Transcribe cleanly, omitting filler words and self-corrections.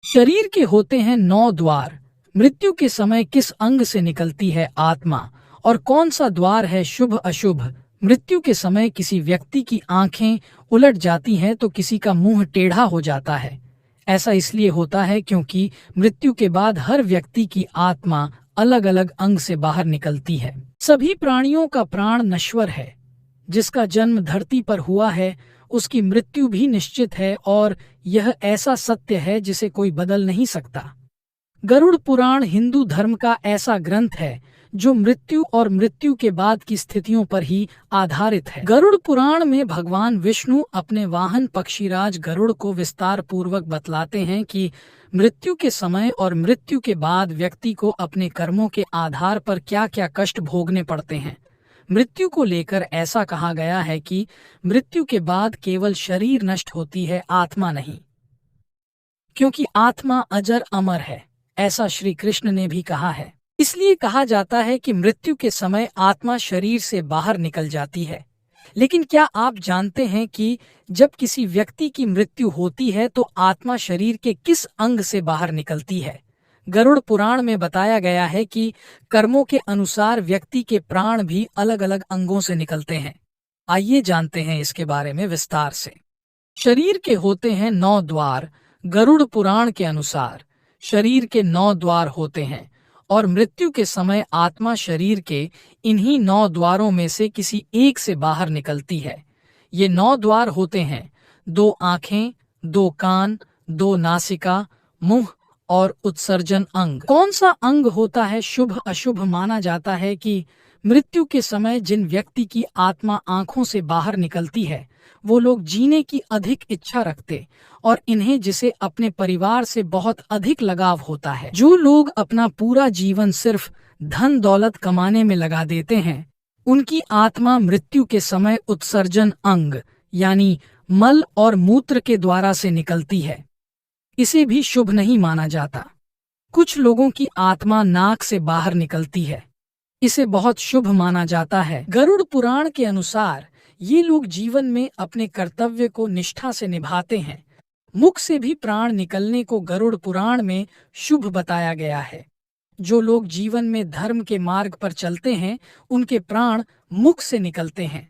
शरीर के होते हैं 9 द्वार। मृत्यु के समय किस अंग से निकलती है आत्मा और कौन सा द्वार है शुभ अशुभ? मृत्यु के समय किसी व्यक्ति की आंखें उलट जाती हैं तो किसी का मुंह टेढ़ा हो जाता है। ऐसा इसलिए होता है क्योंकि मृत्यु के बाद हर व्यक्ति की आत्मा अलग अलग अंग से बाहर निकलती है। सभी प्राणियों का प्राण नश्वर है। जिसका जन्म धरती पर हुआ है उसकी मृत्यु भी निश्चित है और यह ऐसा सत्य है जिसे कोई बदल नहीं सकता। गरुड़ पुराण हिंदू धर्म का ऐसा ग्रंथ है जो मृत्यु और मृत्यु के बाद की स्थितियों पर ही आधारित है। गरुड़ पुराण में भगवान विष्णु अपने वाहन पक्षीराज गरुड़ को विस्तार पूर्वक बतलाते हैं कि मृत्यु के समय और मृत्यु के बाद व्यक्ति को अपने कर्मों के आधार पर क्या क्या कष्ट भोगने पड़ते हैं। मृत्यु को लेकर ऐसा कहा गया है कि मृत्यु के बाद केवल शरीर नष्ट होती है, आत्मा नहीं, क्योंकि आत्मा अजर अमर है। ऐसा श्री कृष्ण ने भी कहा है। इसलिए कहा जाता है कि मृत्यु के समय आत्मा शरीर से बाहर निकल जाती है। लेकिन क्या आप जानते हैं कि जब किसी व्यक्ति की मृत्यु होती है तो आत्मा शरीर के किस अंग से बाहर निकलती है? गरुड़ पुराण में बताया गया है कि कर्मों के अनुसार व्यक्ति के प्राण भी अलग अलग अंगों से निकलते हैं। आइए जानते हैं इसके बारे में विस्तार से। शरीर के होते हैं 9 द्वार। गरुड़ पुराण के अनुसार शरीर के 9 द्वार होते हैं और मृत्यु के समय आत्मा शरीर के इन्हीं 9 द्वारों में से किसी एक से बाहर निकलती है। ये 9 द्वार होते हैं 2 आंखें, 2 कान, 2 नासिका, मुंह और उत्सर्जन अंग। कौन सा अंग होता है शुभ अशुभ? माना जाता है कि मृत्यु के समय जिन व्यक्ति की आत्मा आंखों से बाहर निकलती है वो लोग जीने की अधिक इच्छा रखते और इन्हें जिसे अपने परिवार से बहुत अधिक लगाव होता है। जो लोग अपना पूरा जीवन सिर्फ धन दौलत कमाने में लगा देते हैं उनकी आत्मा मृत्यु के समय उत्सर्जन अंग यानी मल और मूत्र के द्वारा से निकलती है। इसे भी शुभ नहीं माना जाता। कुछ लोगों की आत्मा नाक से बाहर निकलती है, इसे बहुत शुभ माना जाता है। गरुड़ पुराण के अनुसार ये लोग जीवन में अपने कर्तव्य को निष्ठा से निभाते हैं। मुख से भी प्राण निकलने को गरुड़ पुराण में शुभ बताया गया है। जो लोग जीवन में धर्म के मार्ग पर चलते हैं उनके प्राण मुख से निकलते हैं।